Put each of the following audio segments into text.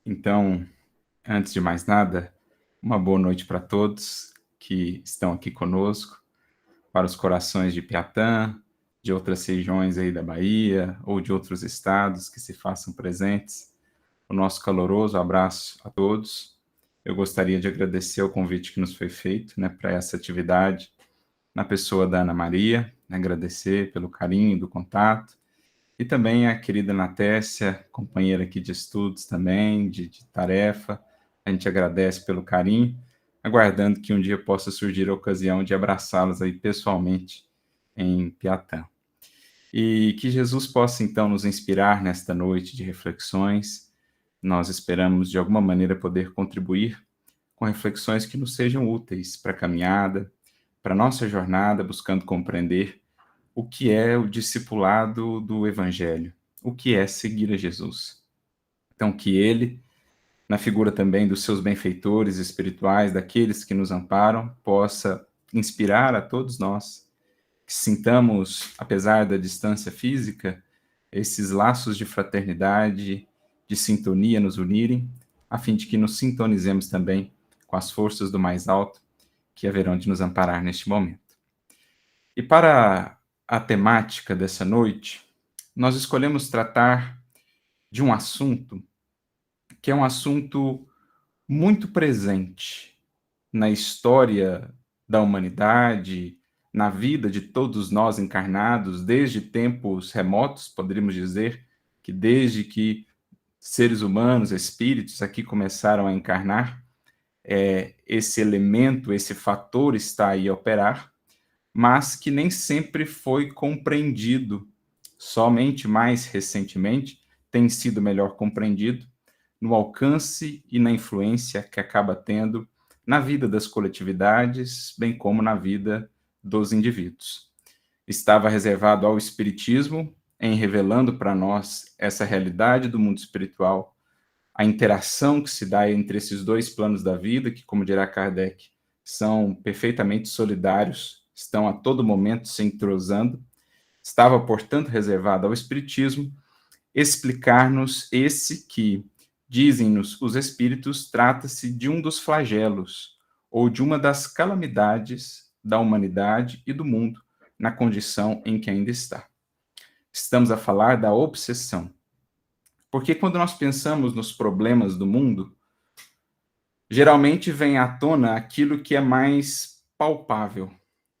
Então, antes de mais nada, uma boa noite para todos que estão aqui conosco, para os corações de Piatã, de outras regiões aí da Bahia ou de outros estados que se façam presentes. O nosso caloroso abraço a todos. Eu gostaria de agradecer o convite que nos foi feito, para essa atividade, na pessoa da Ana Maria, agradecer pelo carinho do contato. E também a querida Natécia, companheira aqui de estudos também, de tarefa. A gente agradece pelo carinho, aguardando que um dia possa surgir a ocasião de abraçá-los aí pessoalmente em Piatã. E que Jesus possa, então, nos inspirar nesta noite de reflexões. Nós esperamos, de alguma maneira, poder contribuir com reflexões que nos sejam úteis para a caminhada, para a nossa jornada, buscando compreender o que é o discipulado do Evangelho, o que é seguir a Jesus. Então, que ele, na figura também dos seus benfeitores espirituais, daqueles que nos amparam, possa inspirar a todos nós, que sintamos, apesar da distância física, esses laços de fraternidade, de sintonia nos unirem, a fim de que nos sintonizemos também com as forças do mais alto, que haverão de nos amparar neste momento. E para a temática dessa noite, nós escolhemos tratar de um assunto que é um assunto muito presente na história da humanidade, na vida de todos nós encarnados, desde tempos remotos, poderíamos dizer, que desde que seres humanos, espíritos aqui começaram a encarnar, esse elemento, esse fator está aí a operar, mas que nem sempre foi compreendido. Somente mais recentemente tem sido melhor compreendido no alcance e na influência que acaba tendo na vida das coletividades, bem como na vida dos indivíduos. Estava reservado ao Espiritismo, em revelando para nós essa realidade do mundo espiritual, a interação que se dá entre esses dois planos da vida, que, como dirá Kardec, são perfeitamente solidários, estão a todo momento se entrosando. Estava, portanto, reservado ao Espiritismo explicar-nos esse que, dizem-nos os Espíritos, trata-se de um dos flagelos, ou de uma das calamidades da humanidade e do mundo, na condição em que ainda está. Estamos a falar da obsessão. Porque quando nós pensamos nos problemas do mundo, geralmente vem à tona aquilo que é mais palpável,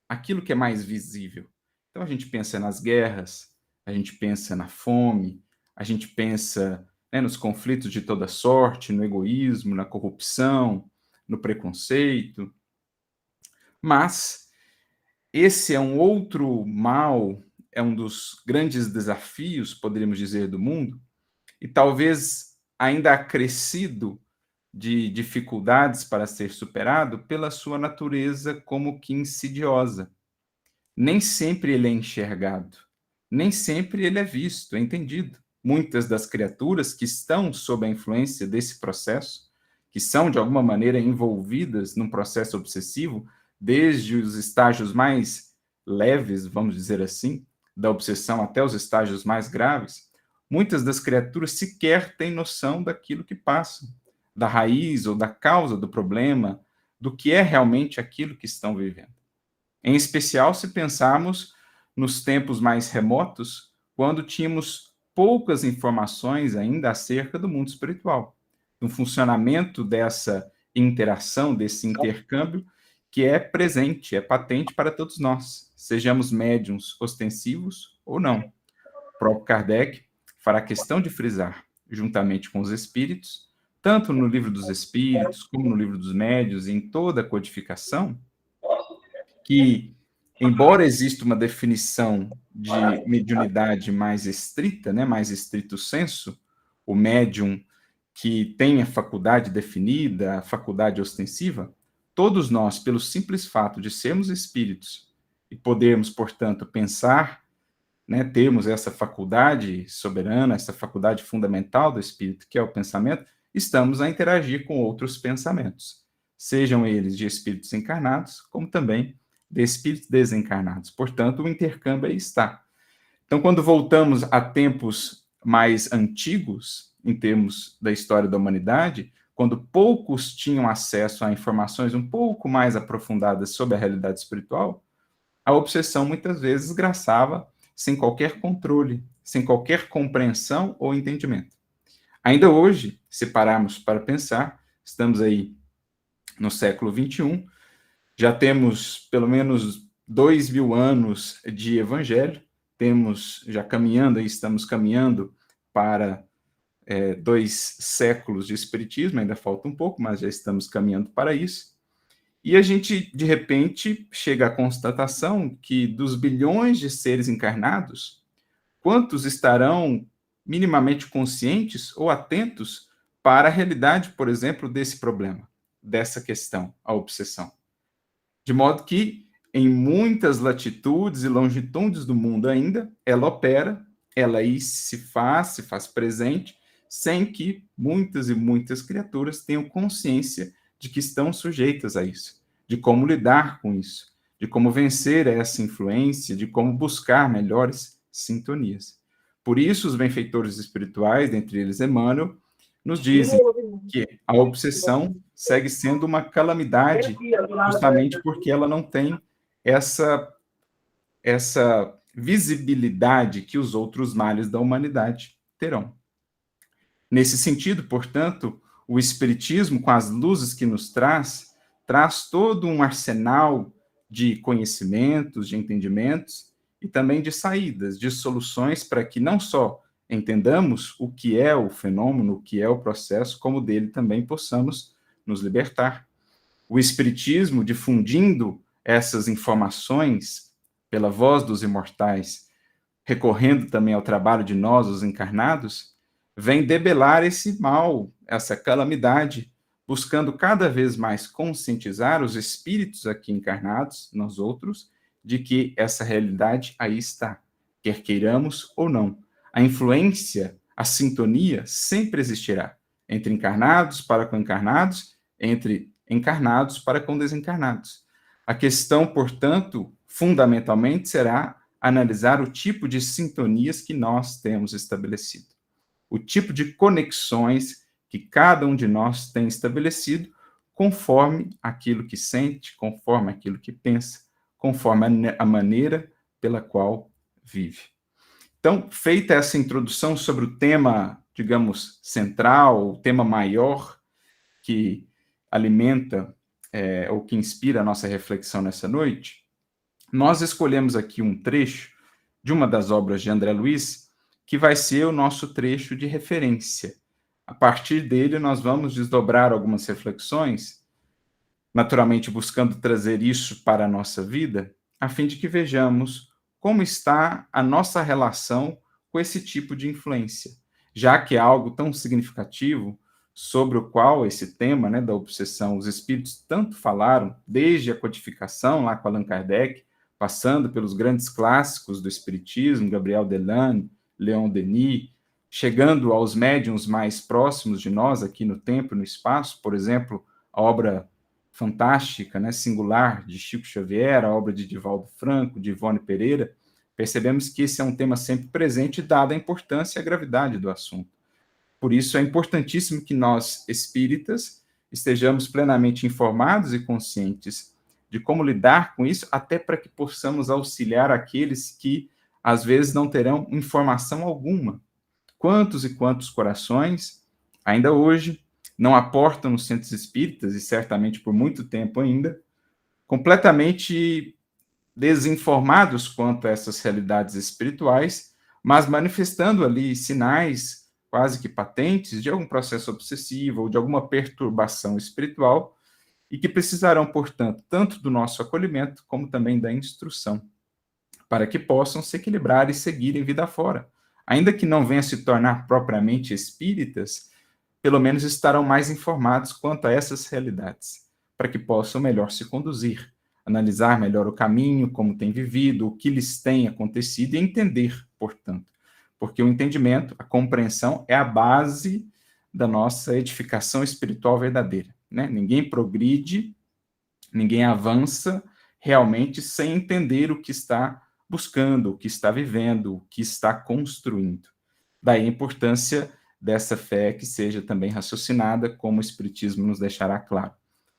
aquilo que é mais visível. Então a gente pensa nas guerras, a gente pensa na fome, a gente pensa, nos conflitos de toda sorte, no egoísmo, na corrupção, no preconceito. Mas esse é um outro mal, é um dos grandes desafios, poderíamos dizer, do mundo, e talvez ainda acrescido de dificuldades para ser superado pela sua natureza como que insidiosa. Nem sempre ele é enxergado, nem sempre ele é visto, é entendido. Muitas das criaturas que estão sob a influência desse processo, que são de alguma maneira envolvidas num processo obsessivo, desde os estágios mais leves, vamos dizer assim, da obsessão até os estágios mais graves, muitas das criaturas sequer têm noção daquilo que passa, da raiz ou da causa do problema, do que é realmente aquilo que estão vivendo. Em especial se pensarmos nos tempos mais remotos, quando tínhamos poucas informações ainda acerca do mundo espiritual, do funcionamento dessa interação, desse intercâmbio, que é presente, é patente para todos nós, sejamos médiums ostensivos ou não. O próprio Kardec fará questão de frisar, juntamente com os espíritos, tanto no livro dos espíritos, como no livro dos médios, em toda a codificação, que, embora exista uma definição de mediunidade mais estrita, mais estrito senso, o médium que tem a faculdade definida, a faculdade ostensiva, todos nós, pelo simples fato de sermos espíritos e podermos, portanto, pensar, termos essa faculdade soberana, essa faculdade fundamental do espírito, que é o pensamento, estamos a interagir com outros pensamentos, sejam eles de espíritos encarnados, como também de espíritos desencarnados. Portanto, o intercâmbio aí está. Então, quando voltamos a tempos mais antigos, em termos da história da humanidade, quando poucos tinham acesso a informações um pouco mais aprofundadas sobre a realidade espiritual, a obsessão muitas vezes graçava sem qualquer controle, sem qualquer compreensão ou entendimento. Ainda hoje, se pararmos para pensar, estamos aí no século XXI, já temos pelo menos 2000 anos de evangelho, temos já caminhando, estamos caminhando para 2 séculos de espiritismo, ainda falta um pouco, mas já estamos caminhando para isso. E a gente, de repente, chega à constatação que dos bilhões de seres encarnados, quantos estarão minimamente conscientes ou atentos para a realidade, por exemplo, desse problema, dessa questão, a obsessão? De modo que, em muitas latitudes e longitudes do mundo ainda, ela opera, ela aí se faz presente, sem que muitas e muitas criaturas tenham consciência de que estão sujeitas a isso, de como lidar com isso, de como vencer essa influência, de como buscar melhores sintonias. Por isso, os benfeitores espirituais, dentre eles Emmanuel, nos dizem que a obsessão segue sendo uma calamidade justamente porque ela não tem essa visibilidade que os outros males da humanidade terão. Nesse sentido, portanto, o Espiritismo, com as luzes que nos traz todo um arsenal de conhecimentos, de entendimentos e também de saídas, de soluções para que não só entendamos o que é o fenômeno, o que é o processo, como dele também possamos nos libertar. O Espiritismo, difundindo essas informações pela voz dos imortais, recorrendo também ao trabalho de nós, os encarnados, vem debelar esse mal, essa calamidade, buscando cada vez mais conscientizar os espíritos aqui encarnados, nós outros, de que essa realidade aí está, quer queiramos ou não. A influência, a sintonia sempre existirá entre encarnados para com encarnados, entre encarnados para com desencarnados. A questão, portanto, fundamentalmente será analisar o tipo de sintonias que nós temos estabelecido, o tipo de conexões que cada um de nós tem estabelecido conforme aquilo que sente, conforme aquilo que pensa, conforme a maneira pela qual vive. Então, feita essa introdução sobre o tema, digamos, central, o tema maior que alimenta ou que inspira a nossa reflexão nessa noite, nós escolhemos aqui um trecho de uma das obras de André Luiz, que vai ser o nosso trecho de referência. A partir dele, nós vamos desdobrar algumas reflexões, naturalmente buscando trazer isso para a nossa vida, a fim de que vejamos como está a nossa relação com esse tipo de influência, já que é algo tão significativo sobre o qual esse tema, né, da obsessão, os espíritos tanto falaram, desde a codificação lá com Allan Kardec, passando pelos grandes clássicos do espiritismo, Gabriel Delane, Leon Denis, chegando aos médiuns mais próximos de nós aqui no tempo e no espaço, por exemplo, a obra fantástica, né, singular de Chico Xavier, a obra de Divaldo Franco, de Ivone Pereira, percebemos que esse é um tema sempre presente, dada a importância e a gravidade do assunto. Por isso, é importantíssimo que nós, espíritas, estejamos plenamente informados e conscientes de como lidar com isso, até para que possamos auxiliar aqueles que, às vezes, não terão informação alguma. Quantos e quantos corações, ainda hoje, não aportam nos centros espíritas, e certamente por muito tempo ainda, completamente desinformados quanto a essas realidades espirituais, mas manifestando ali sinais quase que patentes de algum processo obsessivo ou de alguma perturbação espiritual, e que precisarão, portanto, tanto do nosso acolhimento como também da instrução, para que possam se equilibrar e seguirem vida fora. Ainda que não venham a se tornar propriamente espíritas, pelo menos estarão mais informados quanto a essas realidades, para que possam melhor se conduzir, analisar melhor o caminho, como tem vivido, o que lhes tem acontecido e entender, portanto. Porque o entendimento, a compreensão, é a base da nossa edificação espiritual verdadeira, né? Ninguém progride, ninguém avança realmente sem entender o que está buscando, o que está vivendo, o que está construindo. Daí a importância dessa fé que seja também raciocinada, como o Espiritismo nos deixará claro.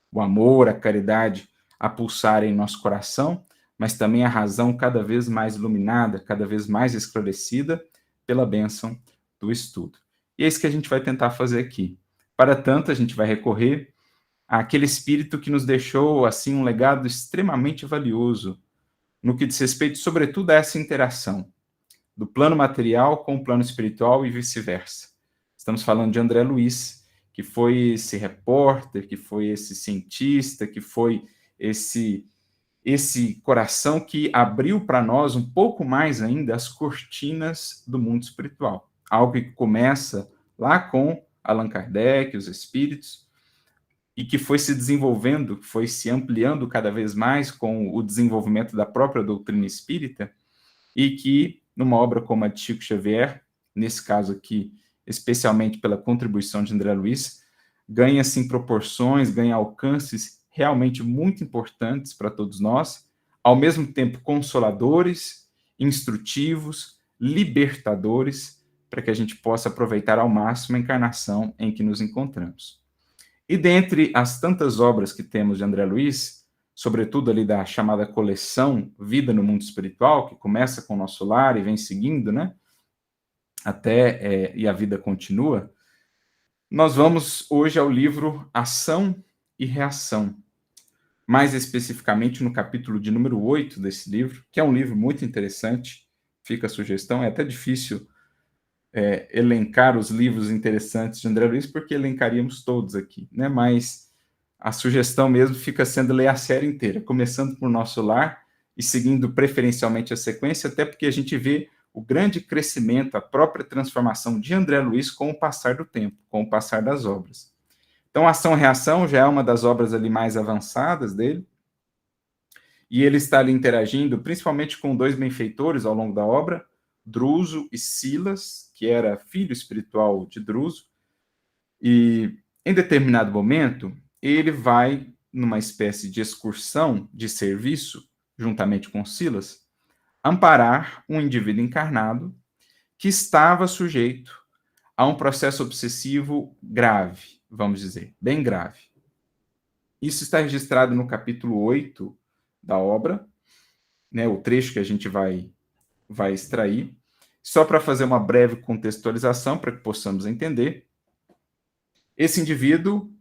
O amor, a caridade a pulsar em nosso coração, mas também a razão cada vez mais iluminada, cada vez mais esclarecida pela bênção do estudo. E é isso que a gente vai tentar fazer aqui. Para tanto, a gente vai recorrer àquele espírito que nos deixou assim um legado extremamente valioso no que diz respeito, sobretudo, a essa interação do plano material com o plano espiritual e vice-versa. Estamos falando de André Luiz, que foi esse repórter, que foi esse cientista, que foi esse coração que abriu para nós um pouco mais ainda as cortinas do mundo espiritual. Algo que começa lá com Allan Kardec, os espíritos, e que foi se desenvolvendo, foi se ampliando cada vez mais com o desenvolvimento da própria doutrina espírita, e que, numa obra como a de Chico Xavier, nesse caso aqui, especialmente pela contribuição de André Luiz, ganha, assim, proporções, ganha alcances realmente muito importantes para todos nós, ao mesmo tempo consoladores, instrutivos, libertadores, para que a gente possa aproveitar ao máximo a encarnação em que nos encontramos. E dentre as tantas obras que temos de André Luiz, sobretudo ali da chamada coleção Vida no Mundo Espiritual, que começa com o Nosso Lar e vem seguindo, né? E a vida continua, nós vamos hoje ao livro Ação e Reação, mais especificamente no capítulo de número 8 desse livro, que é um livro muito interessante, fica a sugestão, é até difícil elencar os livros interessantes de André Luiz, porque elencaríamos todos aqui, né? Mas a sugestão mesmo fica sendo ler a série inteira, começando por Nosso Lar e seguindo preferencialmente a sequência, até porque a gente vê o grande crescimento, a própria transformação de André Luiz com o passar do tempo, com o passar das obras. Então, Ação e Reação já é uma das obras ali mais avançadas dele, e ele está ali interagindo principalmente com dois benfeitores ao longo da obra, Druso e Silas, que era filho espiritual de Druso, e em determinado momento ele vai numa espécie de excursão de serviço, juntamente com Silas, amparar um indivíduo encarnado que estava sujeito a um processo obsessivo grave, vamos dizer, bem grave. Isso está registrado no capítulo 8 da obra, né, o trecho que a gente vai extrair, só para fazer uma breve contextualização, para que possamos entender. Esse indivíduo,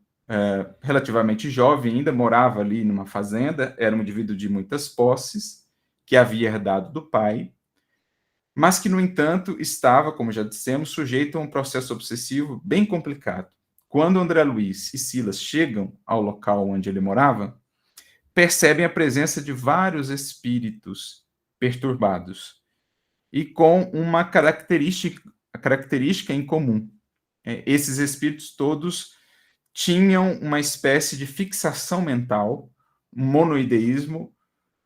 relativamente jovem ainda, morava ali numa fazenda, era um indivíduo de muitas posses, que havia herdado do pai, mas que, no entanto, estava, como já dissemos, sujeito a um processo obsessivo bem complicado. Quando André Luiz e Silas chegam ao local onde ele morava, percebem a presença de vários espíritos perturbados e com uma característica em comum. Esses espíritos todos tinham uma espécie de fixação mental, um monoideísmo,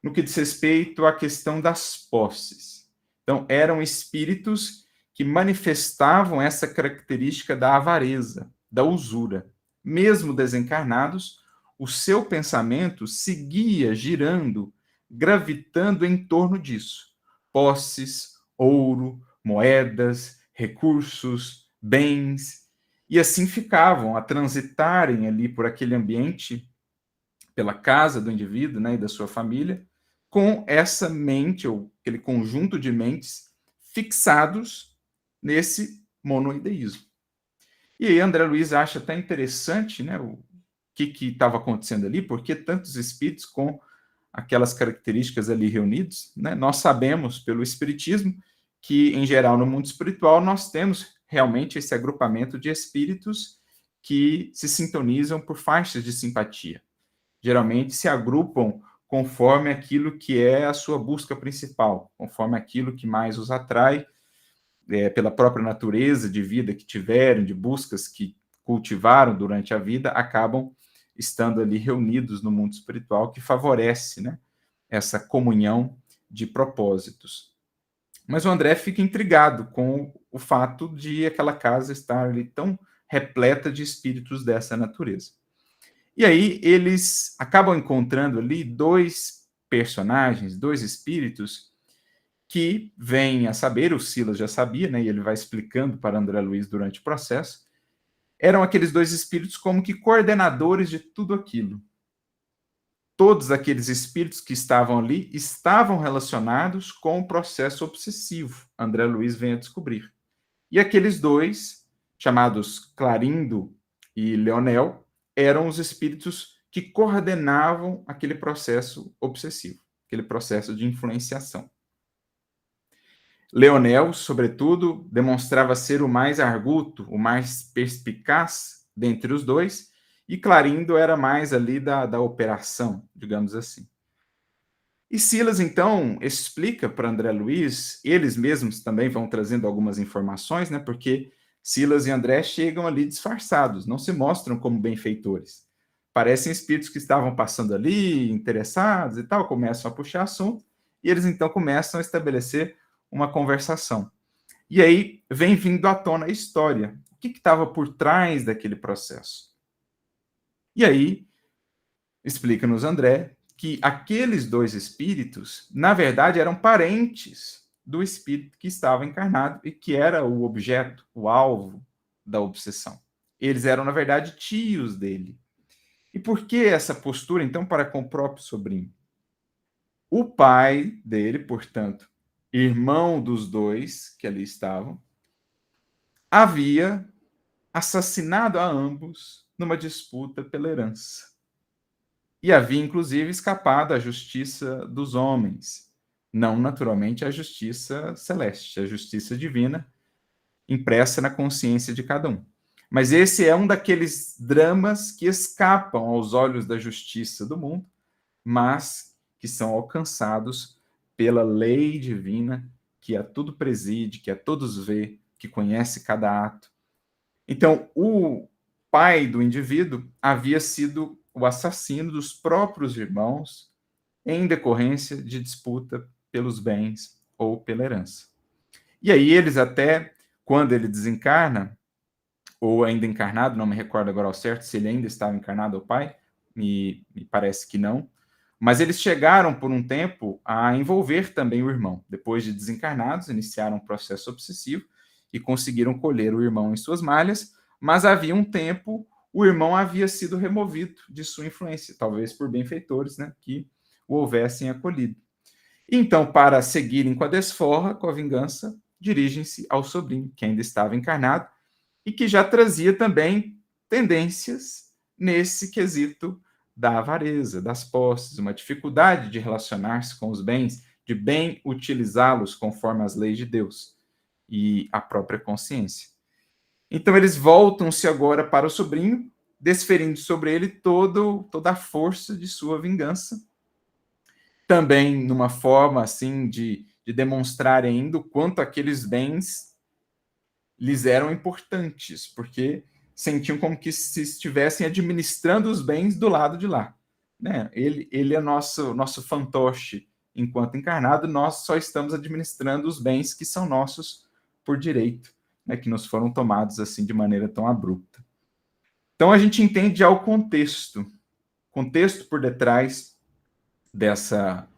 no que diz respeito à questão das posses. Então, eram espíritos que manifestavam essa característica da avareza, da usura. Mesmo desencarnados, o seu pensamento seguia girando, gravitando em torno disso. Posses, ouro, moedas, recursos, bens, e assim ficavam a transitarem ali por aquele ambiente, pela casa do indivíduo, né, e da sua família, com essa mente, ou aquele conjunto de mentes, fixados nesse monoideísmo. E aí André Luiz acha até interessante, né, o que estava acontecendo ali, porque tantos espíritos com aquelas características ali reunidos, né? Nós sabemos pelo espiritismo que, em geral, no mundo espiritual, nós temos realmente esse agrupamento de espíritos que se sintonizam por faixas de simpatia. Geralmente se agrupam conforme aquilo que é a sua busca principal, conforme aquilo que mais os atrai, pela própria natureza de vida que tiveram, de buscas que cultivaram durante a vida, acabam estando ali reunidos no mundo espiritual, que favorece, né, essa comunhão de propósitos. Mas o André fica intrigado com o fato de aquela casa estar ali tão repleta de espíritos dessa natureza. E aí eles acabam encontrando ali dois personagens, dois espíritos, que vem a saber, o Silas já sabia, né, e ele vai explicando para André Luiz durante o processo, eram aqueles dois espíritos como que coordenadores de tudo aquilo. Todos aqueles espíritos que estavam ali estavam relacionados com o processo obsessivo, André Luiz vem a descobrir. E aqueles dois, chamados Clarindo e Leonel, eram os espíritos que coordenavam aquele processo obsessivo, aquele processo de influenciação. Leonel, sobretudo, demonstrava ser o mais arguto, o mais perspicaz dentre os dois, e Clarindo era mais ali da operação, digamos assim. E Silas, então, explica para André Luiz, eles mesmos também vão trazendo algumas informações, né? Porque Silas e André chegam ali disfarçados, não se mostram como benfeitores. Parecem espíritos que estavam passando ali, interessados e tal, começam a puxar assunto, e eles então começam a estabelecer uma conversação. E aí vem vindo à tona a história. O que estava por trás daquele processo? E aí, explica-nos André, que aqueles dois espíritos, na verdade, eram parentes do espírito que estava encarnado e que era o objeto, o alvo da obsessão. Eles eram, na verdade, tios dele. E por que essa postura, então, para com o próprio sobrinho? O pai dele, portanto, irmão dos dois que ali estavam, havia assassinado a ambos numa disputa pela herança. E havia, inclusive, escapado à justiça dos homens, não naturalmente à justiça celeste, à justiça divina, impressa na consciência de cada um. Mas esse é um daqueles dramas que escapam aos olhos da justiça do mundo, mas que são alcançados pela lei divina, que a tudo preside, que a todos vê, que conhece cada ato. Então, o pai do indivíduo havia sido o assassino dos próprios irmãos em decorrência de disputa pelos bens ou pela herança. E aí eles até, quando ele desencarna, ou ainda encarnado, não me recordo agora ao certo se ele ainda estava encarnado, o pai, me parece que não, mas eles chegaram por um tempo a envolver também o irmão. Depois de desencarnados, iniciaram um processo obsessivo e conseguiram colher o irmão em suas malhas, mas havia um tempo o irmão havia sido removido de sua influência, talvez por benfeitores, né, que o houvessem acolhido. Então, para seguirem com a desforra, com a vingança, dirigem-se ao sobrinho, que ainda estava encarnado e que já trazia também tendências nesse quesito da avareza, das posses, uma dificuldade de relacionar-se com os bens, de bem utilizá-los conforme as leis de Deus e a própria consciência. Então eles voltam-se agora para o sobrinho, desferindo sobre ele toda a força de sua vingança, também numa forma assim de demonstrar ainda o quanto aqueles bens lhes eram importantes, porque sentiam como que se estivessem administrando os bens do lado de lá. Né? Ele é nosso fantoche enquanto encarnado, nós só estamos administrando os bens que são nossos por direito, né? Que nos foram tomados assim de maneira tão abrupta. Então a gente entende já o contexto por detrás dessa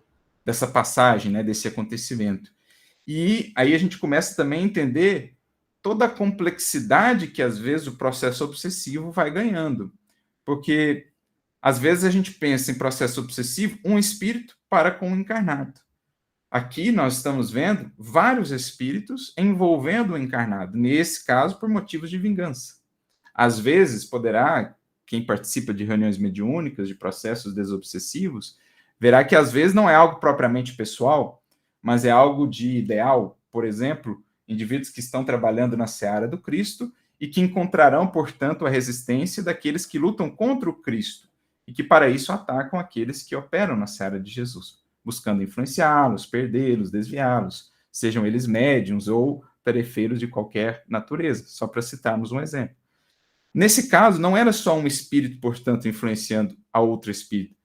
passagem, né? Desse acontecimento. E aí a gente começa também a entender toda a complexidade que às vezes o processo obsessivo vai ganhando. Porque às vezes a gente pensa em processo obsessivo, um espírito para com o encarnado. Aqui nós estamos vendo vários espíritos envolvendo o encarnado, nesse caso por motivos de vingança. Às vezes poderá, quem participa de reuniões mediúnicas, de processos desobsessivos, verá que às vezes não é algo propriamente pessoal, mas é algo de ideal. Por exemplo, indivíduos que estão trabalhando na seara do Cristo e que encontrarão, portanto, a resistência daqueles que lutam contra o Cristo e que, para isso, atacam aqueles que operam na seara de Jesus, buscando influenciá-los, perdê-los, desviá-los, sejam eles médiums ou tarefeiros de qualquer natureza, só para citarmos um exemplo. Nesse caso, não era só um espírito, portanto, influenciando a outro espírito.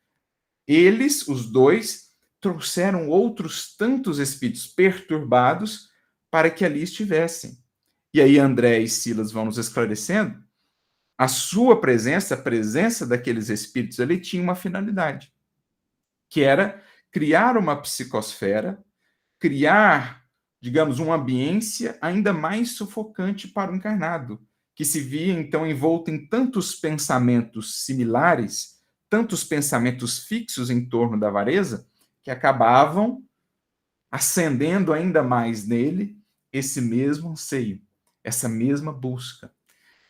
Eles, os dois, trouxeram outros tantos espíritos perturbados para que ali estivessem. E aí André e Silas vão nos esclarecendo, a sua presença, a presença daqueles espíritos ali tinha uma finalidade, que era criar uma psicosfera criar, digamos, uma ambiência ainda mais sufocante para o encarnado, que se via, então, envolto em tantos pensamentos similares, tantos pensamentos fixos em torno da avareza, que acabavam acendendo ainda mais nele esse mesmo anseio, essa mesma busca.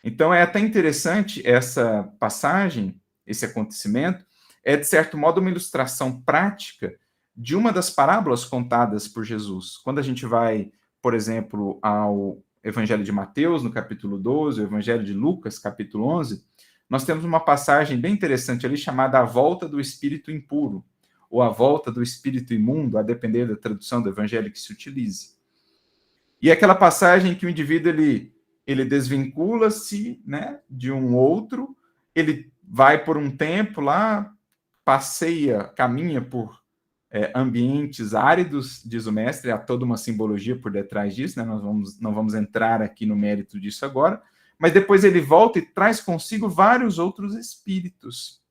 Então, é até interessante essa passagem, esse acontecimento, é, de certo modo, uma ilustração prática de uma das parábolas contadas por Jesus. Quando a gente vai, por exemplo, ao Evangelho de Mateus, no capítulo 12, o Evangelho de Lucas, capítulo 11, nós temos uma passagem bem interessante ali chamada A Volta do Espírito Impuro, ou A Volta do Espírito Imundo, a depender da tradução do Evangelho que se utilize. E é aquela passagem que o indivíduo ele desvincula-se, né, de um outro, ele vai por um tempo lá, passeia, caminha por ambientes áridos, diz o mestre, há toda uma simbologia por detrás disso, né? Não vamos entrar aqui no mérito disso agora, mas depois ele volta e traz consigo vários outros espíritos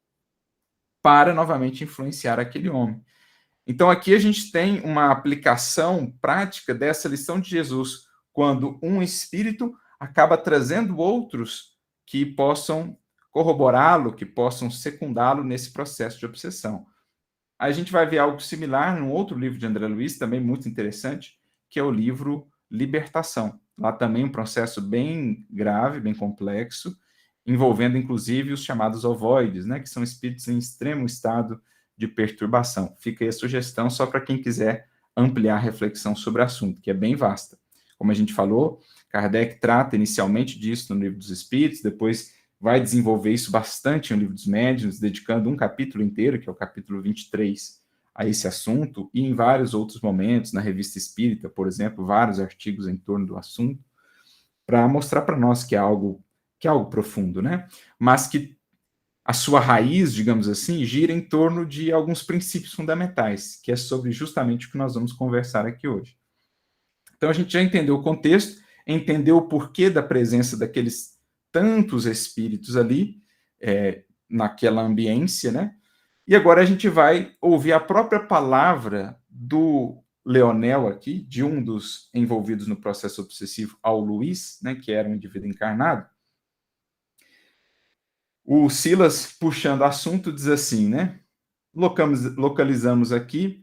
para novamente influenciar aquele homem. Então aqui a gente tem uma aplicação prática dessa lição de Jesus, quando um espírito acaba trazendo outros que possam corroborá-lo, que possam secundá-lo nesse processo de obsessão. A gente vai ver algo similar num outro livro de André Luiz, também muito interessante, que é o livro Libertação. Lá também um processo bem grave, bem complexo, envolvendo inclusive os chamados ovoides, né, que são espíritos em extremo estado de perturbação. Fica aí a sugestão só para quem quiser ampliar a reflexão sobre o assunto, que é bem vasta. Como a gente falou, Kardec trata inicialmente disso no Livro dos Espíritos, depois vai desenvolver isso bastante no Livro dos Médiuns, dedicando um capítulo inteiro, que é o capítulo 23, a esse assunto, e em vários outros momentos, na Revista Espírita, por exemplo, vários artigos em torno do assunto, para mostrar para nós que é algo profundo, né? Mas que a sua raiz, digamos assim, gira em torno de alguns princípios fundamentais, que é sobre justamente o que nós vamos conversar aqui hoje. Então, a gente já entendeu o contexto, entendeu o porquê da presença daqueles tantos espíritos ali, naquela ambiência, né? E agora a gente vai ouvir a própria palavra do Leonel aqui, de um dos envolvidos no processo obsessivo, ao Luiz, né, que era um indivíduo encarnado. O Silas, puxando assunto, diz assim, né? Localizamos aqui,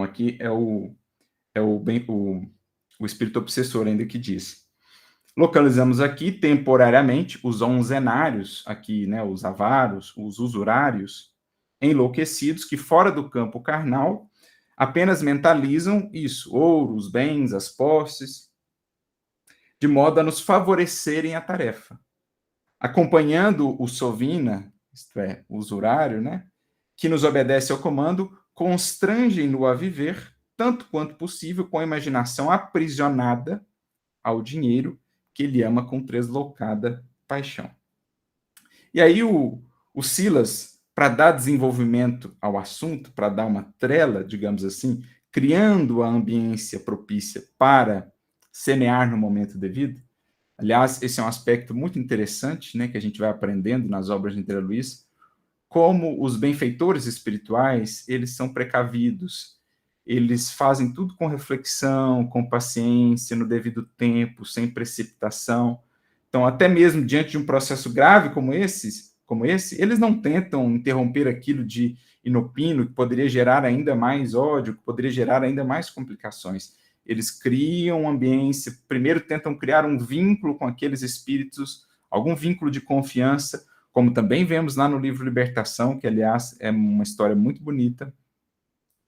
aqui o espírito obsessor ainda que diz. Localizamos aqui temporariamente os onzenários, aqui, né, os avaros, os usurários, enlouquecidos que fora do campo carnal apenas mentalizam isso, ouro, os bens, as posses, de modo a nos favorecerem a tarefa. Acompanhando o sovina, isto é, o usurário, né, que nos obedece ao comando, constrangem-no a viver, tanto quanto possível, com a imaginação aprisionada ao dinheiro que ele ama com deslocada paixão. E aí o Silas, para dar desenvolvimento ao assunto, para dar uma trela, digamos assim, criando a ambiência propícia para semear no momento devido. Aliás, esse é um aspecto muito interessante, né, que a gente vai aprendendo nas obras de André Luiz, como os benfeitores espirituais, eles são precavidos, eles fazem tudo com reflexão, com paciência, no devido tempo, sem precipitação. Então, até mesmo diante de um processo grave como esse, eles não tentam interromper aquilo de inopino, que poderia gerar ainda mais ódio, que poderia gerar ainda mais complicações. Eles criam uma ambiência, primeiro tentam criar um vínculo com aqueles espíritos, algum vínculo de confiança, como também vemos lá no livro Libertação, que, aliás, é uma história muito bonita,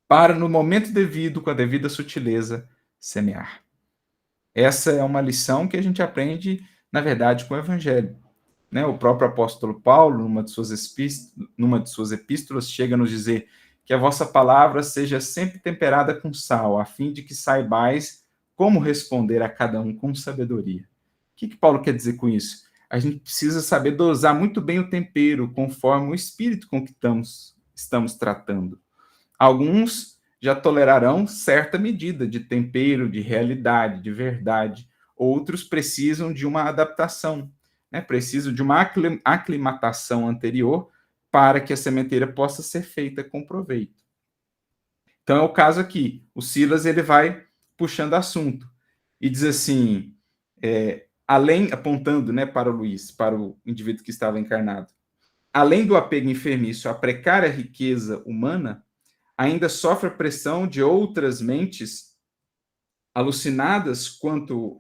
para, no momento devido, com a devida sutileza, semear. Essa é uma lição que a gente aprende, na verdade, com o Evangelho. Né? O próprio apóstolo Paulo, numa de suas epístolas, chega a nos dizer que a vossa palavra seja sempre temperada com sal, a fim de que saibais como responder a cada um com sabedoria. O que Paulo quer dizer com isso? A gente precisa saber dosar muito bem o tempero, conforme o espírito com que estamos tratando. Alguns já tolerarão certa medida de tempero, de realidade, de verdade. Outros precisam de uma adaptação, né? Precisam de uma aclimatação anterior para que a sementeira possa ser feita com proveito. Então é o caso aqui. O Silas ele vai puxando assunto e diz assim, além, apontando, né, para o Luís, para o indivíduo que estava encarnado, além do apego enfermiço à precária riqueza humana, ainda sofre a pressão de outras mentes alucinadas quanto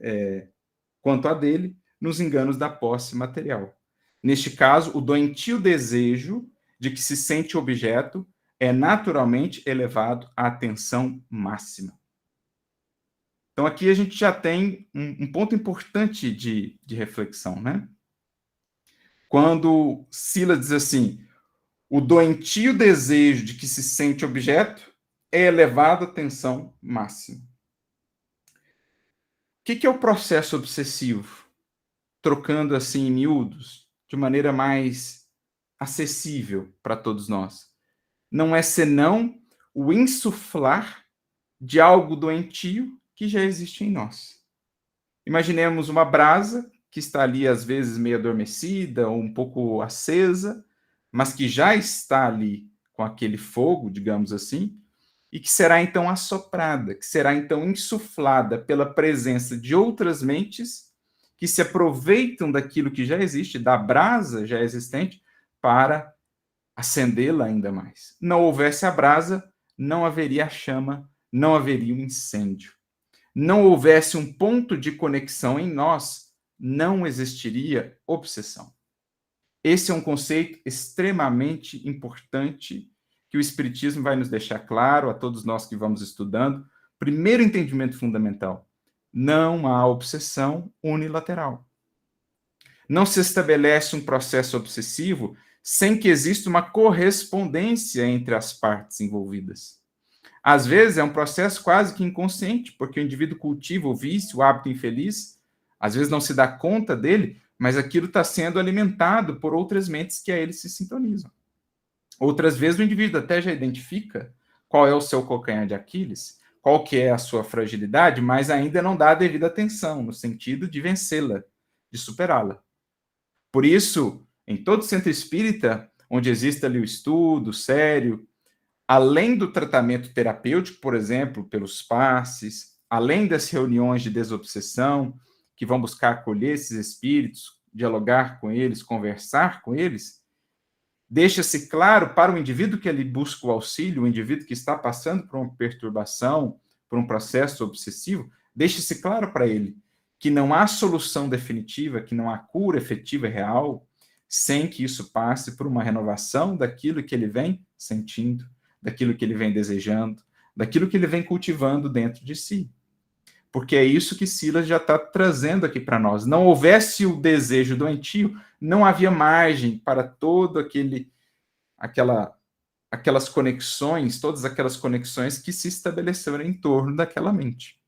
a dele, nos enganos da posse material. Neste caso, o doentio desejo de que se sente objeto é naturalmente elevado à tensão máxima. Então, aqui a gente já tem um ponto importante de reflexão, né? Quando Silas diz assim, o doentio desejo de que se sente objeto é elevado à tensão máxima. O que é o processo obsessivo? Trocando assim em miúdos, de maneira mais acessível para todos nós. Não é senão o insuflar de algo doentio que já existe em nós. Imaginemos uma brasa que está ali, às vezes, meio adormecida ou um pouco acesa, mas que já está ali com aquele fogo, digamos assim, e que será então assoprada, que será então insuflada pela presença de outras mentes que se aproveitam daquilo que já existe, da brasa já existente, para acendê-la ainda mais. Não houvesse a brasa, não haveria a chama, não haveria o incêndio. Não houvesse um ponto de conexão em nós, não existiria obsessão. Esse é um conceito extremamente importante que o Espiritismo vai nos deixar claro a todos nós que vamos estudando. Primeiro entendimento fundamental: não há obsessão unilateral. Não se estabelece um processo obsessivo sem que exista uma correspondência entre as partes envolvidas. Às vezes é um processo quase que inconsciente, porque o indivíduo cultiva o vício, o hábito infeliz, às vezes não se dá conta dele, mas aquilo está sendo alimentado por outras mentes que a ele se sintonizam. Outras vezes o indivíduo até já identifica qual é o seu calcanhar de Aquiles, qual que é a sua fragilidade, mas ainda não dá a devida atenção, no sentido de vencê-la, de superá-la. Por isso, em todo centro espírita, onde existe ali o estudo sério, além do tratamento terapêutico, por exemplo, pelos passes, além das reuniões de desobsessão, que vão buscar acolher esses espíritos, dialogar com eles, conversar com eles, deixa-se claro para o indivíduo que ele busca o auxílio, o indivíduo que está passando por uma perturbação, por um processo obsessivo, deixa-se claro para ele que não há solução definitiva, que não há cura efetiva e real, sem que isso passe por uma renovação daquilo que ele vem sentindo, daquilo que ele vem desejando, daquilo que ele vem cultivando dentro de si. Porque é isso que Silas já está trazendo aqui para nós. Não houvesse o desejo doentio, não havia margem para todo aquelas conexões, todas aquelas conexões que se estabeleceram em torno daquela mente.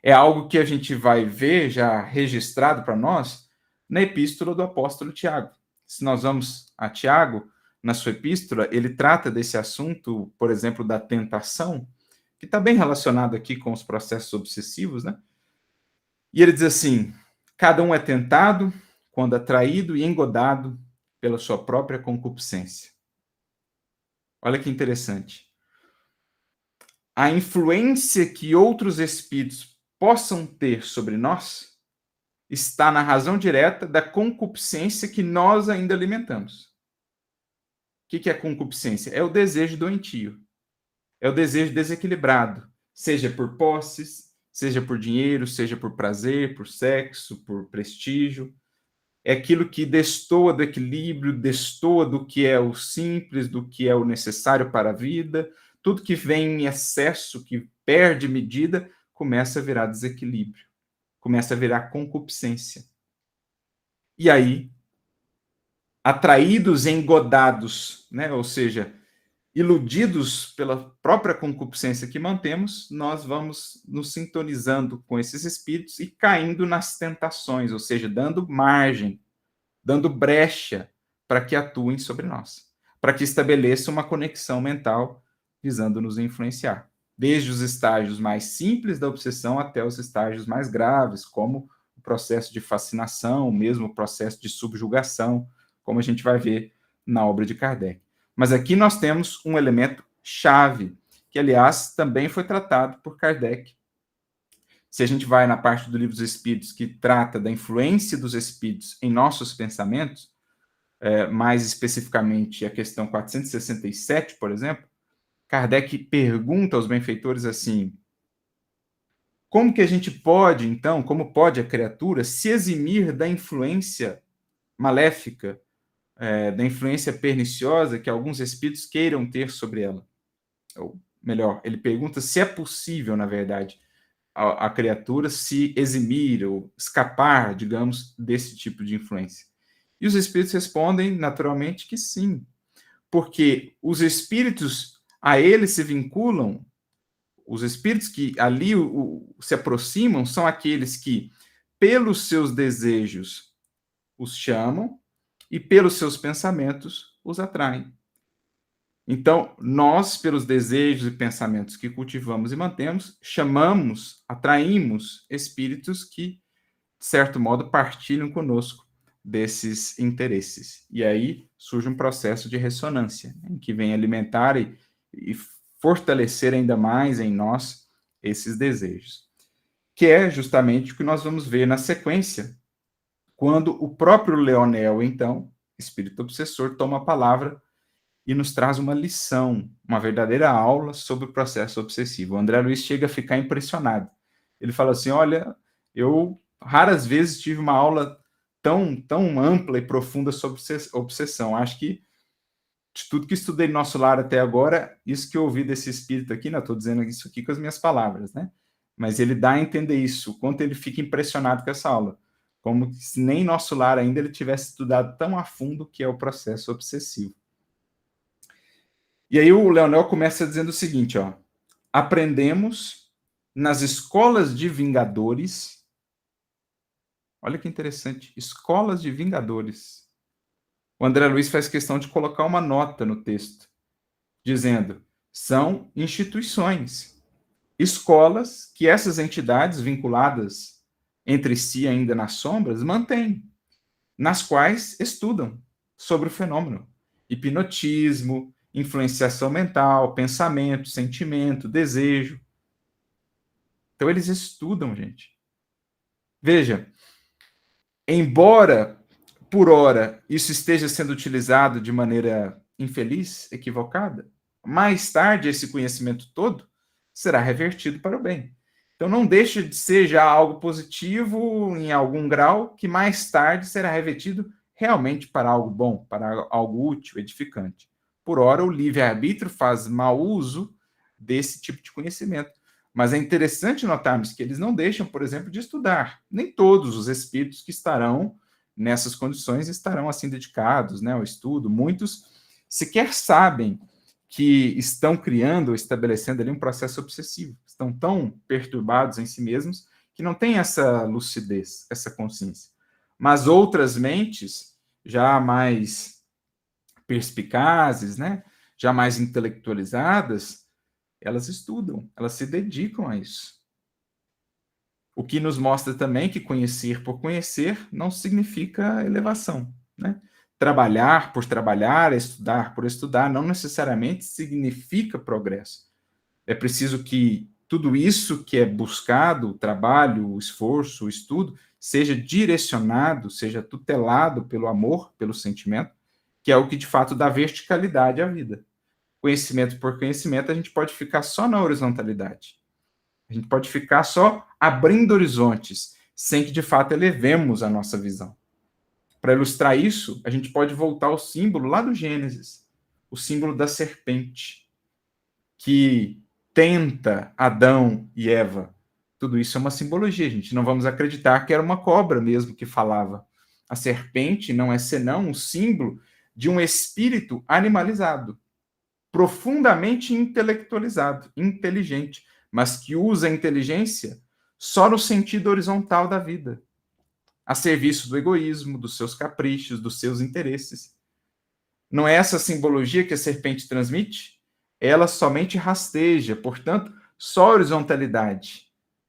É algo que a gente vai ver já registrado para nós na epístola do apóstolo Tiago. Se nós vamos a Tiago, na sua epístola, ele trata desse assunto, por exemplo, da tentação, que está bem relacionado aqui com os processos obsessivos, né? E ele diz assim: cada um é tentado quando atraído e engodado pela sua própria concupiscência. Olha que interessante. A influência que outros espíritos possam ter sobre nós está na razão direta da concupiscência que nós ainda alimentamos. O que é concupiscência? É o desejo doentio. É o desejo desequilibrado, seja por posses, seja por dinheiro, seja por prazer, por sexo, por prestígio. É aquilo que destoa do equilíbrio, destoa do que é o simples, do que é o necessário para a vida. Tudo que vem em excesso, que perde medida, começa a virar desequilíbrio, começa a virar concupiscência. E aí, atraídos, engodados, né? Ou seja, iludidos pela própria concupiscência que mantemos, nós vamos nos sintonizando com esses espíritos e caindo nas tentações, ou seja, dando margem, dando brecha para que atuem sobre nós, para que estabeleça uma conexão mental visando nos influenciar, desde os estágios mais simples da obsessão até os estágios mais graves, como o processo de fascinação, mesmo o processo de subjugação, como a gente vai ver na obra de Kardec. Mas aqui nós temos um elemento chave, que, aliás, também foi tratado por Kardec. Se a gente vai na parte do Livro dos Espíritos, que trata da influência dos espíritos em nossos pensamentos, mais especificamente a questão 467, por exemplo, Kardec pergunta aos benfeitores assim: como que a gente pode, então, como pode a criatura se eximir da influência maléfica, da influência perniciosa que alguns espíritos queiram ter sobre ela? Ou melhor, ele pergunta se é possível, na verdade, a criatura se eximir ou escapar, digamos, desse tipo de influência. E os espíritos respondem naturalmente que sim, porque os espíritos a ele se vinculam, os espíritos que ali se aproximam são aqueles que, pelos seus desejos, os chamam e pelos seus pensamentos os atraem. Então, nós, pelos desejos e pensamentos que cultivamos e mantemos, chamamos, atraímos espíritos que, de certo modo, partilham conosco desses interesses. E aí surge um processo de ressonância, em que vem alimentar e fortalecer ainda mais em nós esses desejos. Que é justamente o que nós vamos ver na sequência, quando o próprio Leonel, então, espírito obsessor, toma a palavra e nos traz uma lição, uma verdadeira aula sobre o processo obsessivo. O André Luiz chega a ficar impressionado. Ele fala assim: olha, eu raras vezes tive uma aula tão ampla e profunda sobre obsessão. Acho que de tudo que estudei no nosso lar até agora, isso que eu ouvi desse espírito aqui, né? Estou dizendo isso aqui com as minhas palavras, né? Mas ele dá a entender isso, o quanto ele fica impressionado com essa aula. Como se nem nosso lar ainda ele tivesse estudado tão a fundo o que é o processo obsessivo. E aí o Leonel começa dizendo o seguinte, ó: aprendemos nas escolas de vingadores, olha que interessante, escolas de vingadores. O André Luiz faz questão de colocar uma nota no texto, dizendo: são instituições, escolas que essas entidades vinculadas entre si ainda nas sombras mantêm, nas quais estudam sobre o fenômeno. Hipnotismo, influenciação mental, pensamento, sentimento, desejo. Então eles estudam, gente. Veja, embora por hora isso esteja sendo utilizado de maneira infeliz, equivocada, mais tarde esse conhecimento todo será revertido para o bem. Então não deixa de ser já algo positivo em algum grau, que mais tarde será revertido realmente para algo bom, para algo útil, edificante. Por ora, o livre-arbítrio faz mau uso desse tipo de conhecimento. Mas é interessante notarmos que eles não deixam, por exemplo, de estudar. Nem todos os espíritos que estarão nessas condições estarão assim dedicados, né, ao estudo. Muitos sequer sabem que estão criando ou estabelecendo ali um processo obsessivo. Estão tão perturbados em si mesmos que não têm essa lucidez, essa consciência. Mas outras mentes, já mais perspicazes, né, já mais intelectualizadas, elas estudam, elas se dedicam a isso. O que nos mostra também que conhecer por conhecer não significa elevação, né? Trabalhar por trabalhar, estudar por estudar, não necessariamente significa progresso. É preciso que tudo isso que é buscado, o trabalho, o esforço, o estudo, seja direcionado, seja tutelado pelo amor, pelo sentimento, que é o que de fato dá verticalidade à vida. Conhecimento por conhecimento, a gente pode ficar só na horizontalidade. A gente pode ficar só abrindo horizontes, sem que de fato elevemos a nossa visão. Para ilustrar isso, a gente pode voltar ao símbolo lá do Gênesis, o símbolo da serpente, que tenta Adão e Eva. Tudo isso é uma simbologia, gente. Não vamos acreditar que era uma cobra mesmo que falava. A serpente não é senão um símbolo de um espírito animalizado, profundamente intelectualizado, inteligente, mas que usa a inteligência só no sentido horizontal da vida, a serviço do egoísmo, dos seus caprichos, dos seus interesses. Não é essa simbologia que a serpente transmite? Ela somente rasteja, portanto, só horizontalidade,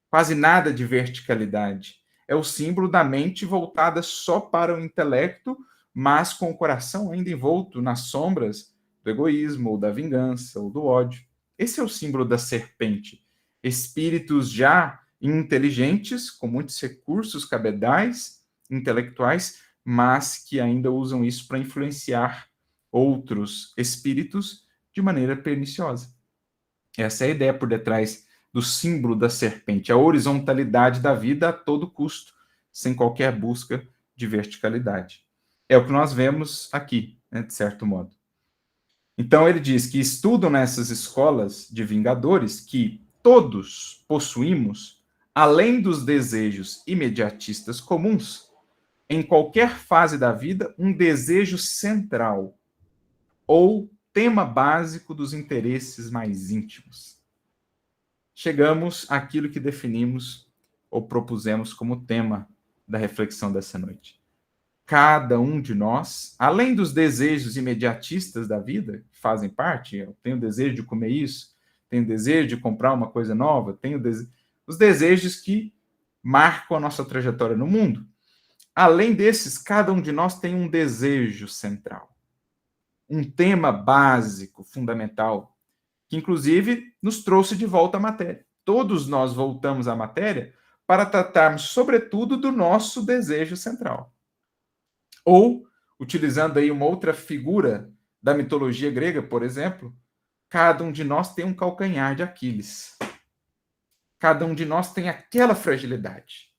quase nada de verticalidade. É o símbolo da mente voltada só para o intelecto, mas com o coração ainda envolto nas sombras do egoísmo, ou da vingança, ou do ódio. Esse é o símbolo da serpente. Espíritos já inteligentes, com muitos recursos cabedais, intelectuais, mas que ainda usam isso para influenciar outros espíritos de maneira perniciosa. Essa é a ideia por detrás do símbolo da serpente, a horizontalidade da vida a todo custo, sem qualquer busca de verticalidade. É o que nós vemos aqui, né, de certo modo. Então ele diz que estudam nessas escolas de vingadores que todos possuímos, além dos desejos imediatistas comuns, em qualquer fase da vida, um desejo central ou tema básico dos interesses mais íntimos. Chegamos àquilo que definimos ou propusemos como tema da reflexão dessa noite. Cada um de nós, além dos desejos imediatistas da vida, que fazem parte, eu tenho desejo de comer isso, tenho desejo de comprar uma coisa nova, os desejos que marcam a nossa trajetória no mundo. Além desses, cada um de nós tem um desejo central, um tema básico, fundamental, que inclusive nos trouxe de volta à matéria. Todos nós voltamos à matéria para tratarmos, sobretudo, do nosso desejo central. Ou, utilizando aí uma outra figura da mitologia grega, por exemplo, cada um de nós tem um calcanhar de Aquiles. Cada um de nós tem aquela fragilidade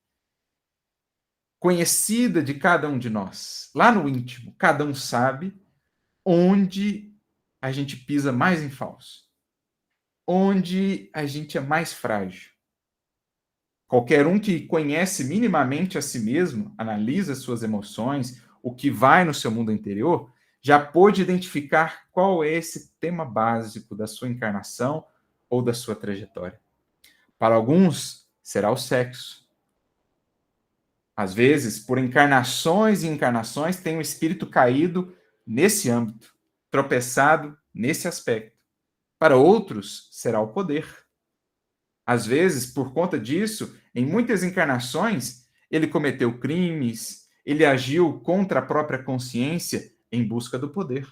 conhecida de cada um de nós. Lá no íntimo, cada um sabe onde a gente pisa mais em falso, onde a gente é mais frágil. Qualquer um que conhece minimamente a si mesmo, analisa suas emoções, o que vai no seu mundo interior, já pôde identificar qual é esse tema básico da sua encarnação ou da sua trajetória. Para alguns, será o sexo. Às vezes, por encarnações e encarnações, tem um espírito caído nesse âmbito, tropeçado nesse aspecto. Para outros, será o poder. Às vezes, por conta disso, em muitas encarnações, ele cometeu crimes, ele agiu contra a própria consciência em busca do poder.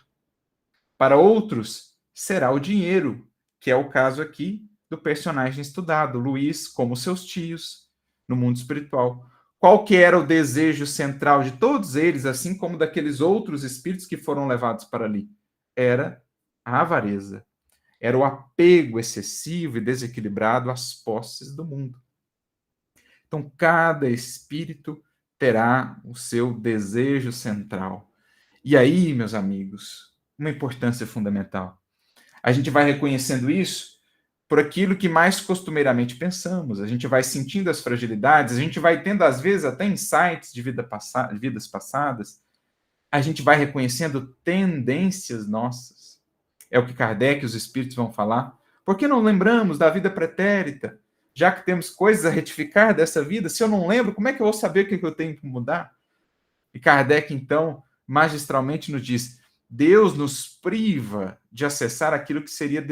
Para outros, será o dinheiro, que é o caso aqui do personagem estudado, Luiz, como seus tios, no mundo espiritual. Qual que era o desejo central de todos eles, assim como daqueles outros espíritos que foram levados para ali? Era a avareza. Era o apego excessivo e desequilibrado às posses do mundo. Então, cada espírito terá o seu desejo central. E aí, meus amigos, uma importância fundamental. A gente vai reconhecendo isso por aquilo que mais costumeiramente pensamos. A gente vai sentindo as fragilidades, a gente vai tendo, às vezes, até insights de vidas passadas. A gente vai reconhecendo tendências nossas. É o que Kardec e os espíritos vão falar. Por que não lembramos da vida pretérita? Já que temos coisas a retificar dessa vida, se eu não lembro, como é que eu vou saber o que eu tenho que mudar? E Kardec, então, magistralmente nos diz: Deus nos priva de acessar aquilo que seria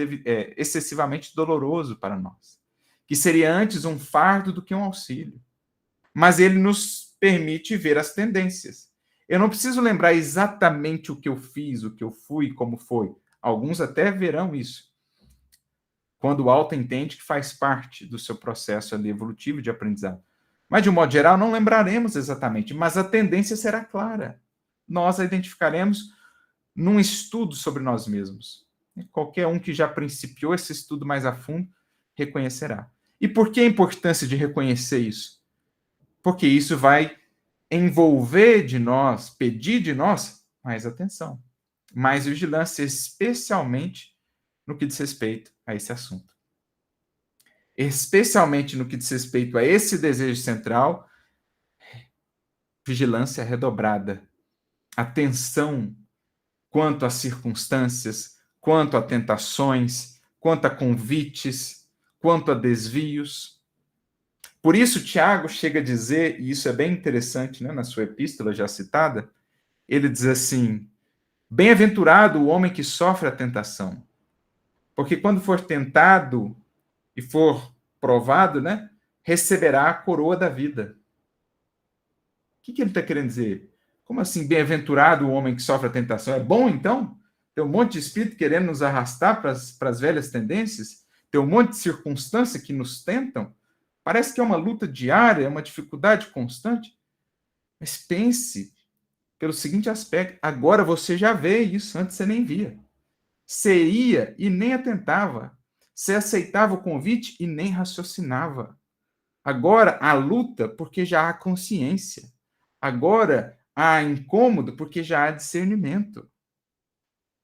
excessivamente doloroso para nós, que seria antes um fardo do que um auxílio. Mas ele nos permite ver as tendências. Eu não preciso lembrar exatamente o que eu fiz, o que eu fui, como foi. Alguns até verão isso, quando o alto entende que faz parte do seu processo ali evolutivo de aprendizado. Mas, de um modo geral, não lembraremos exatamente, mas a tendência será clara. Nós a identificaremos num estudo sobre nós mesmos. Qualquer um que já principiou esse estudo mais a fundo reconhecerá. E por que a importância de reconhecer isso? Porque isso vai envolver de nós, pedir de nós mais atenção, mais vigilância, especialmente no que diz respeito a esse assunto. Especialmente no que diz respeito a esse desejo central, vigilância redobrada, atenção quanto às circunstâncias, quanto a tentações, quanto a convites, quanto a desvios. Por isso, Tiago chega a dizer, e isso é bem interessante, né, na sua epístola já citada, ele diz assim: bem-aventurado o homem que sofre a tentação, porque quando for tentado e for provado, né, receberá a coroa da vida. O que ele está querendo dizer? Como assim, bem-aventurado o homem que sofre a tentação? É bom, então, Tem um monte de espírito querendo nos arrastar para as velhas tendências? Tem um monte de circunstância que nos tentam? Parece que é uma luta diária, é uma dificuldade constante. Mas pense pelo seguinte aspecto: agora você já vê isso, antes você nem via. Você ia e nem atentava. Você aceitava o convite e nem raciocinava. Agora há luta porque já há consciência. Agora há incômodo porque já há discernimento.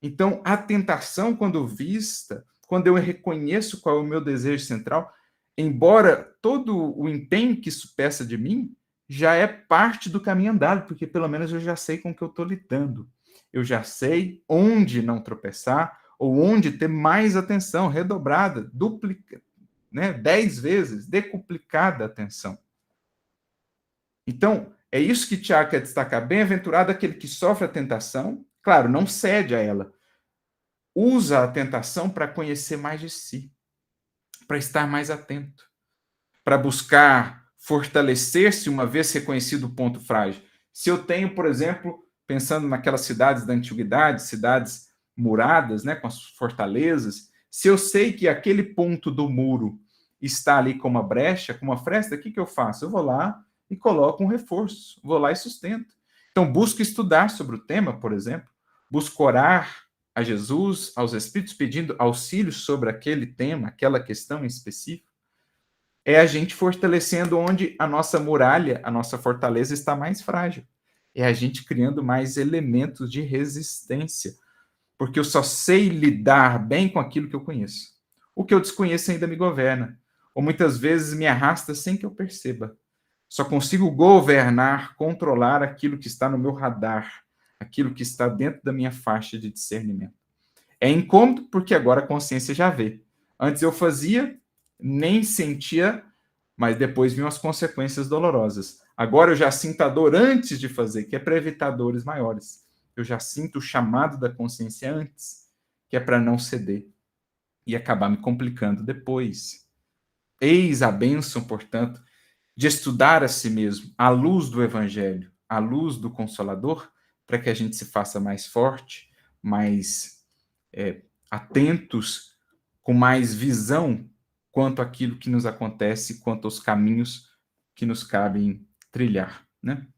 Então, a tentação, quando vista, quando eu reconheço qual é o meu desejo central, embora todo o empenho que isso peça de mim, já é parte do caminho andado, porque pelo menos eu já sei com o que eu estou lidando. Eu já sei onde não tropeçar, ou onde ter mais atenção, redobrada, duplica, né, 10 vezes, decuplicada a atenção. Então, é isso que Tiago quer destacar. Bem-aventurado aquele que sofre a tentação, claro, não cede a ela, usa a tentação para conhecer mais de si, para estar mais atento, para buscar fortalecer-se uma vez reconhecido o ponto frágil. Se eu tenho, por exemplo, pensando naquelas cidades da antiguidade, cidades muradas, né, com as fortalezas, se eu sei que aquele ponto do muro está ali com uma brecha, com uma fresta, o que eu faço? Eu vou lá e coloco um reforço, vou lá e sustento. Então, busco estudar sobre o tema, por exemplo, busco orar a Jesus, aos Espíritos, pedindo auxílio sobre aquele tema, aquela questão em específico. É a gente fortalecendo onde a nossa muralha, a nossa fortaleza está mais frágil. É a gente criando mais elementos de resistência, porque eu só sei lidar bem com aquilo que eu conheço. O que eu desconheço ainda me governa, ou muitas vezes me arrasta sem que eu perceba. Só consigo governar, controlar aquilo que está no meu radar, aquilo que está dentro da minha faixa de discernimento. É incômodo porque agora a consciência já vê. Antes eu fazia, nem sentia, mas depois vinham as consequências dolorosas. Agora eu já sinto a dor antes de fazer, que é para evitar dores maiores. Eu já sinto o chamado da consciência antes, que é para não ceder e acabar me complicando depois. Eis a bênção, portanto, de estudar a si mesmo, à luz do Evangelho, à luz do Consolador, para que a gente se faça mais forte, mais atentos, com mais visão quanto àquilo que nos acontece, quanto aos caminhos que nos cabem trilhar, né?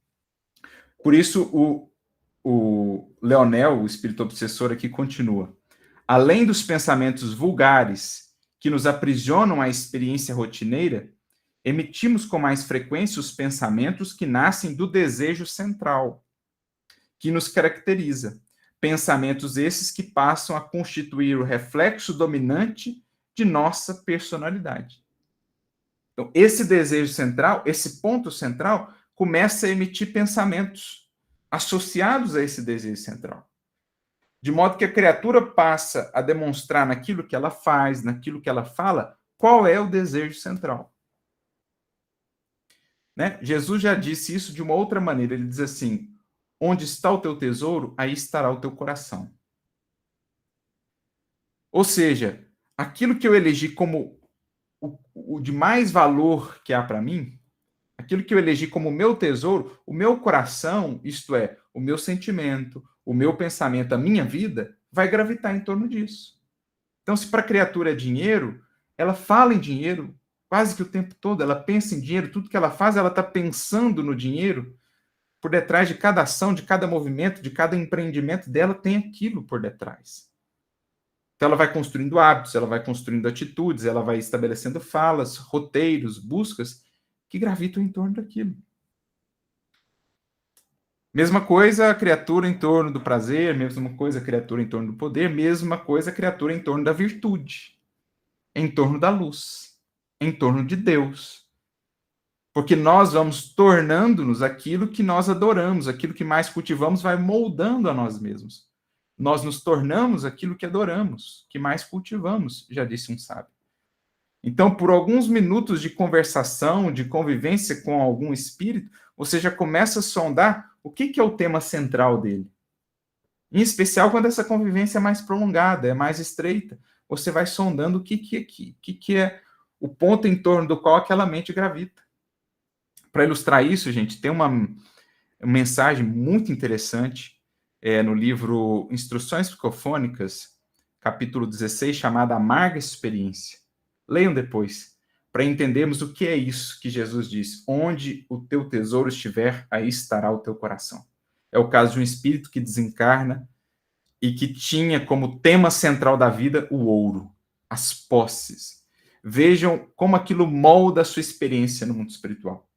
Por isso, o Leonel, o espírito obsessor, aqui continua. Além dos pensamentos vulgares que nos aprisionam à experiência rotineira, emitimos com mais frequência os pensamentos que nascem do desejo central, que nos caracteriza. Pensamentos esses que passam a constituir o reflexo dominante de nossa personalidade. Então, esse desejo central, esse ponto central, começa a emitir pensamentos associados a esse desejo central. De modo que a criatura passa a demonstrar naquilo que ela faz, naquilo que ela fala, qual é o desejo central. Né? Jesus já disse isso de uma outra maneira. Ele diz assim: onde está o teu tesouro, aí estará o teu coração. Ou seja, aquilo que eu elegi como o de mais valor que há para mim, aquilo que eu elegi como meu tesouro, o meu coração, isto é, o meu sentimento, o meu pensamento, a minha vida, vai gravitar em torno disso. Então, se para a criatura é dinheiro, ela fala em dinheiro quase que o tempo todo, ela pensa em dinheiro, tudo que ela faz, ela está pensando no dinheiro. Por detrás de cada ação, de cada movimento, de cada empreendimento dela, tem aquilo por detrás. Então, ela vai construindo hábitos, ela vai construindo atitudes, ela vai estabelecendo falas, roteiros, buscas que gravitam em torno daquilo. Mesma coisa a criatura em torno do prazer, mesma coisa a criatura em torno do poder, mesma coisa a criatura em torno da virtude, em torno da luz, em torno de Deus. Porque nós vamos tornando-nos aquilo que nós adoramos, aquilo que mais cultivamos vai moldando a nós mesmos. Nós nos tornamos aquilo que adoramos, que mais cultivamos, já disse um sábio. Então, por alguns minutos de conversação, de convivência com algum espírito, você já começa a sondar o que é o tema central dele. Em especial quando essa convivência é mais prolongada, é mais estreita. Você vai sondando o que é o ponto em torno do qual aquela mente gravita. Para ilustrar isso, gente, tem uma mensagem muito interessante no livro Instruções Psicofônicas, capítulo 16, chamado Amarga Experiência. Leiam depois, para entendermos o que é isso que Jesus diz. Onde o teu tesouro estiver, aí estará o teu coração. É o caso de um espírito que desencarna e que tinha como tema central da vida o ouro, as posses. Vejam como aquilo molda a sua experiência no mundo espiritual.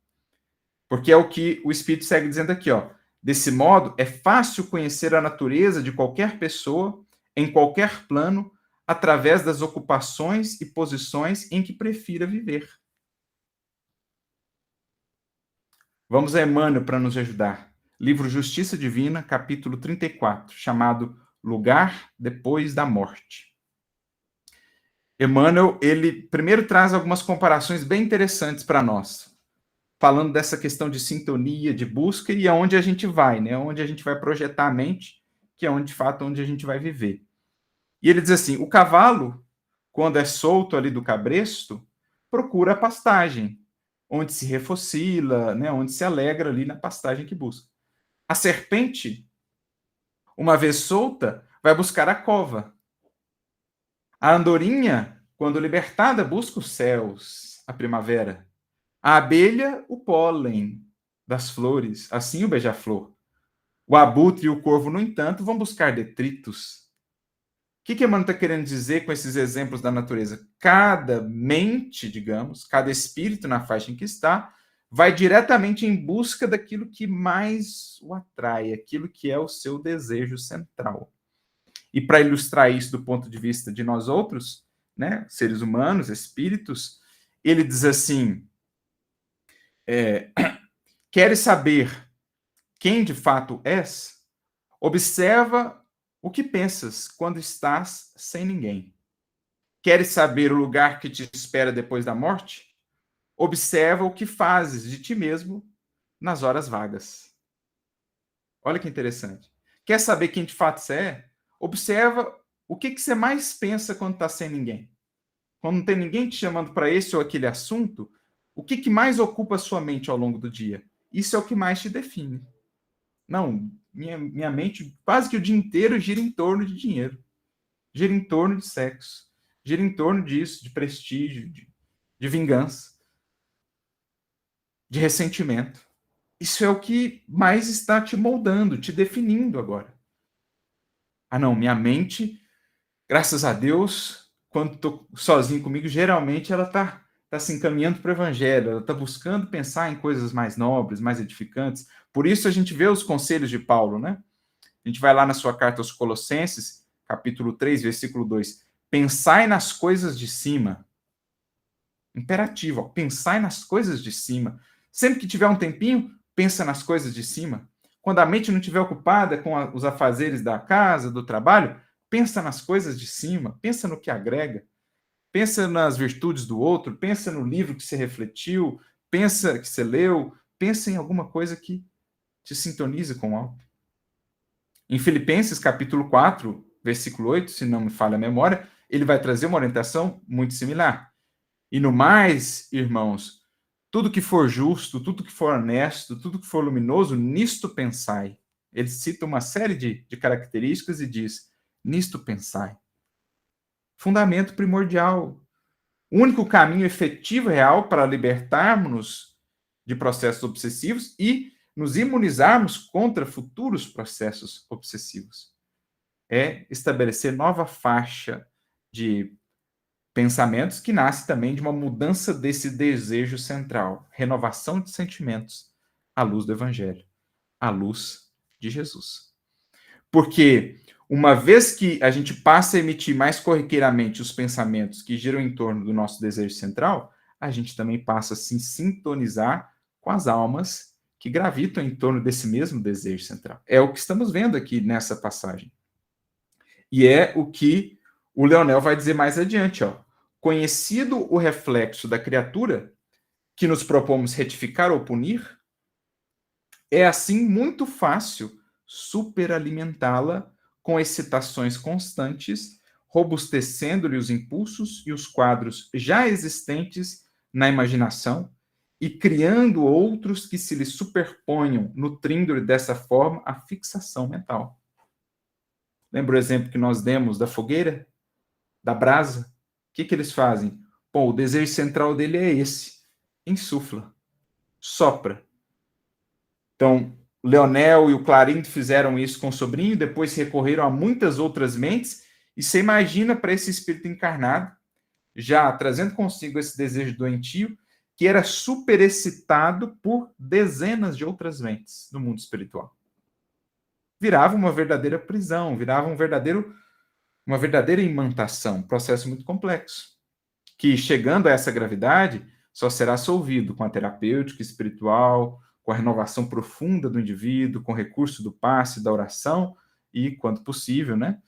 Porque é o que o Espírito segue dizendo aqui, ó. Desse modo, é fácil conhecer a natureza de qualquer pessoa, em qualquer plano, através das ocupações e posições em que prefira viver. Vamos a Emmanuel para nos ajudar. Livro Justiça Divina, capítulo 34, chamado Lugar Depois da Morte. Emmanuel, ele primeiro traz algumas comparações bem interessantes para nós, falando dessa questão de sintonia, de busca e aonde a gente vai, né? Onde a gente vai projetar a mente, que é onde, de fato, onde a gente vai viver. E ele diz assim, o cavalo, quando é solto ali do cabresto, procura a pastagem, onde se refocila, né? Onde se alegra ali na pastagem que busca. A serpente, uma vez solta, vai buscar a cova. A andorinha, quando libertada, busca os céus, a primavera. A abelha, o pólen das flores, assim o beija-flor. O abutre e o corvo, no entanto, vão buscar detritos. O que Emmanuel está querendo dizer com esses exemplos da natureza? Cada mente, digamos, cada espírito na faixa em que está, vai diretamente em busca daquilo que mais o atrai, aquilo que é o seu desejo central. E para ilustrar isso do ponto de vista de nós outros, né, seres humanos, espíritos, ele diz assim, queres saber quem de fato és? Observa o que pensas quando estás sem ninguém. Queres saber o lugar que te espera depois da morte? Observa o que fazes de ti mesmo nas horas vagas. Olha que interessante. Quer saber quem de fato você é? Observa o que você mais pensa quando está sem ninguém. Quando não tem ninguém te chamando para esse ou aquele assunto, o que mais ocupa a sua mente ao longo do dia? Isso é o que mais te define. Não, minha mente quase que o dia inteiro gira em torno de dinheiro, gira em torno de sexo, gira em torno disso, de prestígio, de vingança, de ressentimento. Isso é o que mais está te moldando, te definindo agora. Ah, não, minha mente, graças a Deus, quando estou sozinho comigo, geralmente ela está se encaminhando para o evangelho, ela está buscando pensar em coisas mais nobres, mais edificantes. Por isso a gente vê os conselhos de Paulo, né? A gente vai lá na sua carta aos Colossenses, capítulo 3, versículo 2. Pensai nas coisas de cima. Imperativo, ó, pensai nas coisas de cima. Sempre que tiver um tempinho, pensa nas coisas de cima. Quando a mente não estiver ocupada com os afazeres da casa, do trabalho, pensa nas coisas de cima, pensa no que agrega, pensa nas virtudes do outro, pensa no livro que você refletiu, pensa que você leu, pensa em alguma coisa que te sintonize com o alto. Em Filipenses, capítulo 4, versículo 8, se não me falha a memória, ele vai trazer uma orientação muito similar. E no mais, irmãos, tudo que for justo, tudo que for honesto, tudo que for luminoso, nisto pensai. Ele cita uma série de características e diz, nisto pensai. Fundamento primordial. O único caminho efetivo e real para libertarmos-nos de processos obsessivos e nos imunizarmos contra futuros processos obsessivos. É estabelecer nova faixa de pensamentos que nasce também de uma mudança desse desejo central, renovação de sentimentos à luz do Evangelho, à luz de Jesus. Porque uma vez que a gente passa a emitir mais corriqueiramente os pensamentos que giram em torno do nosso desejo central, a gente também passa a se sintonizar com as almas que gravitam em torno desse mesmo desejo central. É o que estamos vendo aqui nessa passagem. E é o que o Leonel vai dizer mais adiante, ó. Conhecido o reflexo da criatura, que nos propomos retificar ou punir, é assim muito fácil superalimentá-la com excitações constantes, robustecendo-lhe os impulsos e os quadros já existentes na imaginação e criando outros que se lhe superponham, nutrindo-lhe dessa forma a fixação mental. Lembra o exemplo que nós demos da fogueira, da brasa? O que eles fazem? Bom, o desejo central dele é esse: insufla, sopra. Então, o Leonel e o Clarindo fizeram isso com o sobrinho, depois recorreram a muitas outras mentes, e você imagina para esse espírito encarnado, já trazendo consigo esse desejo doentio, que era superexcitado por dezenas de outras mentes no mundo espiritual. Virava uma verdadeira prisão, virava uma verdadeira imantação, um processo muito complexo, que, chegando a essa gravidade, só será solvido com a terapêutica espiritual, com a renovação profunda do indivíduo, com o recurso do passe, da oração e, quando possível, né,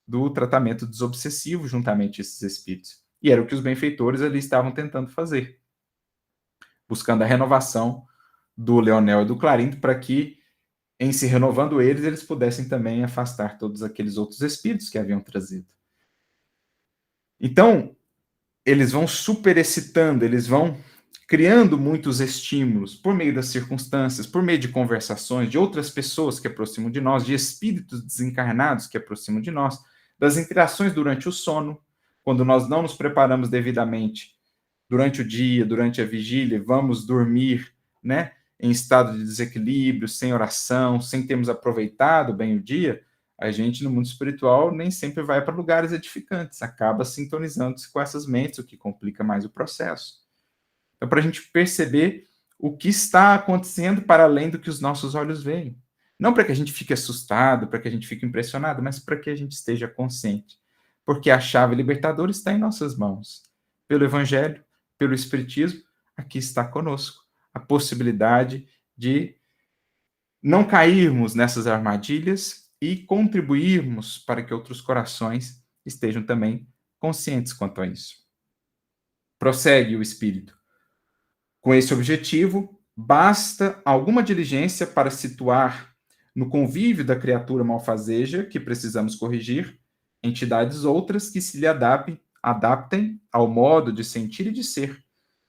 do tratamento desobsessivo juntamente a esses espíritos. E era o que os benfeitores ali estavam tentando fazer, buscando a renovação do Leonel e do Clarindo para que, em se renovando eles pudessem também afastar todos aqueles outros espíritos que haviam trazido. Então, eles vão superexcitando, eles vão criando muitos estímulos por meio das circunstâncias, por meio de conversações, de outras pessoas que aproximam de nós, de espíritos desencarnados que aproximam de nós, das interações durante o sono, quando nós não nos preparamos devidamente durante o dia, durante a vigília, vamos dormir, né, em estado de desequilíbrio, sem oração, sem termos aproveitado bem o dia, a gente no mundo espiritual nem sempre vai para lugares edificantes, acaba sintonizando-se com essas mentes, o que complica mais o processo. Então, para a gente perceber o que está acontecendo para além do que os nossos olhos veem. Não para que a gente fique assustado, para que a gente fique impressionado, mas para que a gente esteja consciente. Porque a chave libertadora está em nossas mãos. Pelo Evangelho, pelo Espiritismo, aqui está conosco a possibilidade de não cairmos nessas armadilhas e contribuirmos para que outros corações estejam também conscientes quanto a isso. Prossegue o Espírito. Com esse objetivo, basta alguma diligência para situar no convívio da criatura malfazeja que precisamos corrigir entidades outras que se lhe adaptem ao modo de sentir e de ser,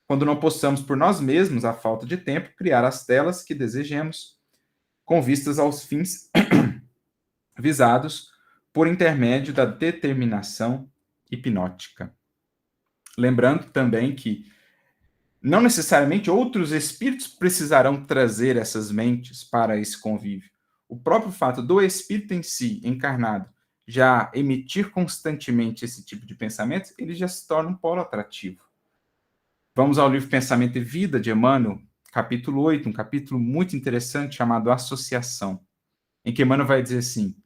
quando não possamos por nós mesmos, à falta de tempo, criar as telas que desejemos, com vistas aos fins visados por intermédio da determinação hipnótica. Lembrando também que não necessariamente outros espíritos precisarão trazer essas mentes para esse convívio. O próprio fato do espírito em si, encarnado, já emitir constantemente esse tipo de pensamento, ele já se torna um polo atrativo. Vamos ao livro Pensamento e Vida, de Emmanuel, capítulo 8, um capítulo muito interessante chamado Associação, em que Emmanuel vai dizer assim: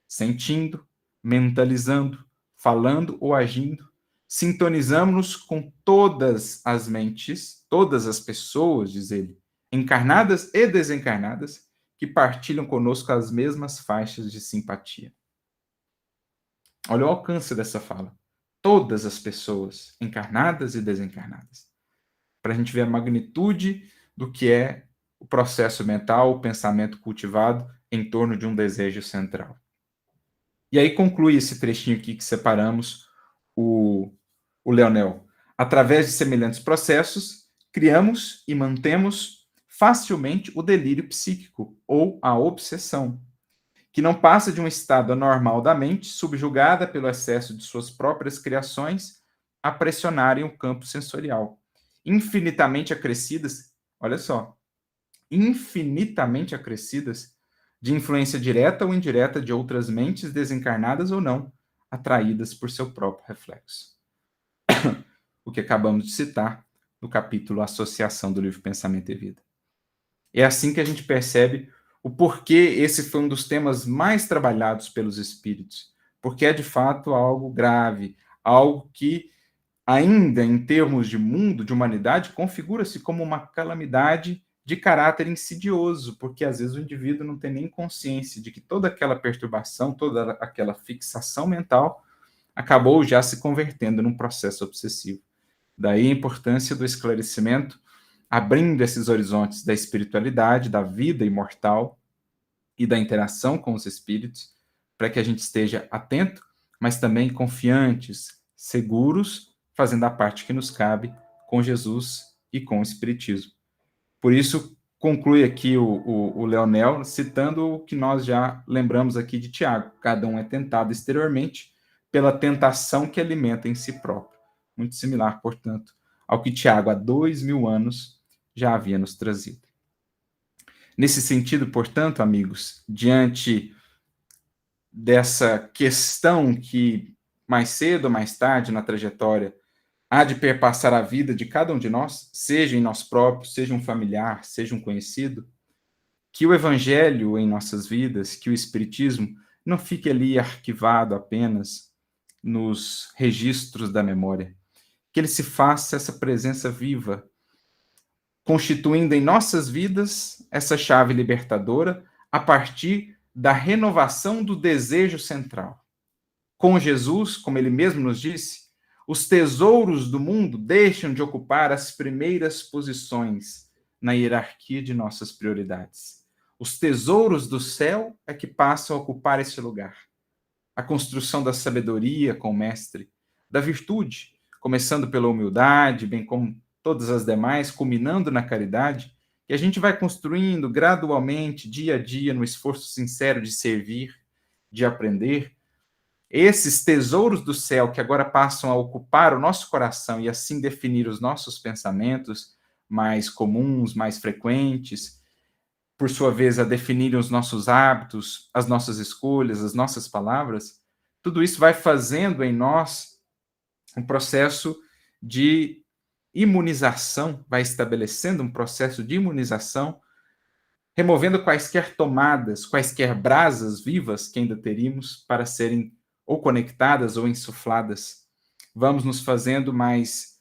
sentindo, mentalizando, falando ou agindo, sintonizamos-nos com todas as mentes, todas as pessoas, diz ele, encarnadas e desencarnadas, que partilham conosco as mesmas faixas de simpatia. Olha o alcance dessa fala. Todas as pessoas, encarnadas e desencarnadas. Para a gente ver a magnitude do que é o processo mental, o pensamento cultivado em torno de um desejo central. E aí conclui esse trechinho aqui que separamos o Leonel. Através de semelhantes processos, criamos e mantemos facilmente o delírio psíquico ou a obsessão, que não passa de um estado anormal da mente, subjugada pelo excesso de suas próprias criações, a pressionarem o campo sensorial. Infinitamente acrescidas, olha só, infinitamente acrescidas de influência direta ou indireta de outras mentes desencarnadas ou não, atraídas por seu próprio reflexo. O que acabamos de citar no capítulo Associação do livro Pensamento e Vida. É assim que a gente percebe o porquê esse foi um dos temas mais trabalhados pelos espíritos, porque é de fato algo grave, algo que ainda em termos de mundo, de humanidade, configura-se como uma calamidade de caráter insidioso, porque às vezes o indivíduo não tem nem consciência de que toda aquela perturbação, toda aquela fixação mental acabou já se convertendo num processo obsessivo. Daí a importância do esclarecimento, abrindo esses horizontes da espiritualidade, da vida imortal e da interação com os espíritos, para que a gente esteja atento, mas também confiantes, seguros, fazendo a parte que nos cabe com Jesus e com o Espiritismo. Por isso, conclui aqui o Leonel, citando o que nós já lembramos aqui de Tiago. Cada um é tentado exteriormente pela tentação que alimenta em si próprio. Muito similar, portanto, ao que Tiago, há 2000 anos, já havia nos trazido. Nesse sentido, portanto, amigos, diante dessa questão que mais cedo ou mais tarde na trajetória há de perpassar a vida de cada um de nós, seja em nós próprios, seja um familiar, seja um conhecido, que o evangelho em nossas vidas, que o espiritismo não fique ali arquivado apenas nos registros da memória, que ele se faça essa presença viva, constituindo em nossas vidas essa chave libertadora a partir da renovação do desejo central. Com Jesus, como ele mesmo nos disse, os tesouros do mundo deixam de ocupar as primeiras posições na hierarquia de nossas prioridades. Os tesouros do céu é que passam a ocupar esse lugar. A construção da sabedoria com o mestre, da virtude, começando pela humildade, bem como todas as demais, culminando na caridade, que a gente vai construindo gradualmente, dia a dia, no esforço sincero de servir, de aprender. Esses tesouros do céu que agora passam a ocupar o nosso coração e assim definir os nossos pensamentos mais comuns, mais frequentes, por sua vez, a definirem os nossos hábitos, as nossas escolhas, as nossas palavras, tudo isso vai fazendo em nós um processo de imunização, vai estabelecendo um processo de imunização, removendo quaisquer tomadas, quaisquer brasas vivas que ainda teríamos para serem ou conectadas ou insufladas. Vamos nos fazendo mais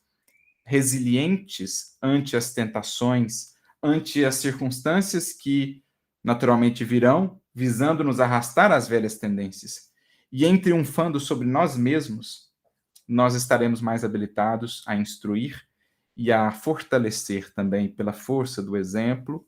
resilientes ante as tentações, ante as circunstâncias que naturalmente virão, visando nos arrastar às velhas tendências. E em triunfando sobre nós mesmos, nós estaremos mais habilitados a instruir e a fortalecer também, pela força do exemplo,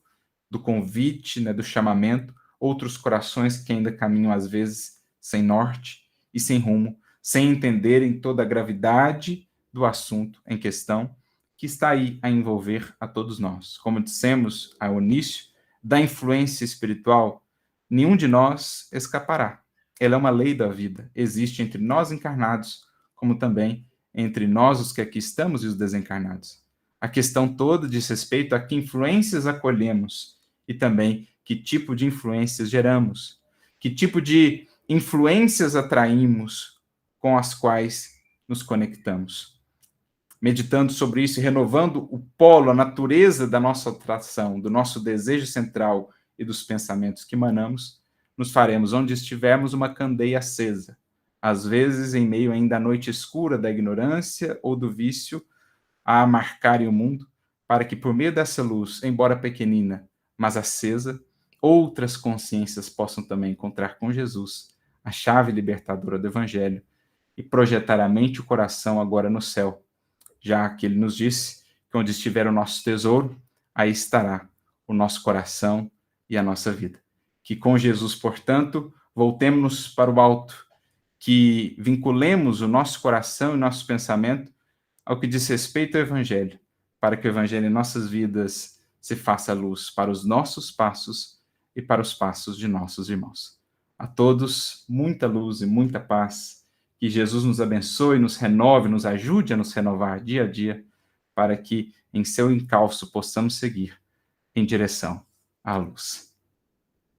do convite, do chamamento, outros corações que ainda caminham, às vezes, sem norte e sem rumo, sem entenderem toda a gravidade do assunto em questão, que está aí a envolver a todos nós. Como dissemos ao início, da influência espiritual, nenhum de nós escapará. Ela é uma lei da vida. Existe entre nós encarnados, como também entre nós, os que aqui estamos, e os desencarnados. A questão toda diz respeito a que influências acolhemos e também que tipo de influências geramos, que tipo de influências atraímos com as quais nos conectamos. Meditando sobre isso e renovando o polo, a natureza da nossa atração, do nosso desejo central e dos pensamentos que emanamos, nos faremos, onde estivermos, uma candeia acesa, às vezes em meio ainda à noite escura da ignorância ou do vício, a marcarem o mundo, para que por meio dessa luz, embora pequenina, mas acesa, outras consciências possam também encontrar com Jesus a chave libertadora do Evangelho e projetar a mente e o coração agora no céu, já que ele nos disse que onde estiver o nosso tesouro, aí estará o nosso coração e a nossa vida. Que com Jesus, portanto, voltemos-nos para o alto, que vinculemos o nosso coração e nosso pensamento ao que diz respeito ao Evangelho, para que o Evangelho em nossas vidas se faça luz para os nossos passos e para os passos de nossos irmãos. A todos, muita luz e muita paz. Que Jesus nos abençoe, nos renove, nos ajude a nos renovar dia a dia, para que em seu encalço possamos seguir em direção à luz.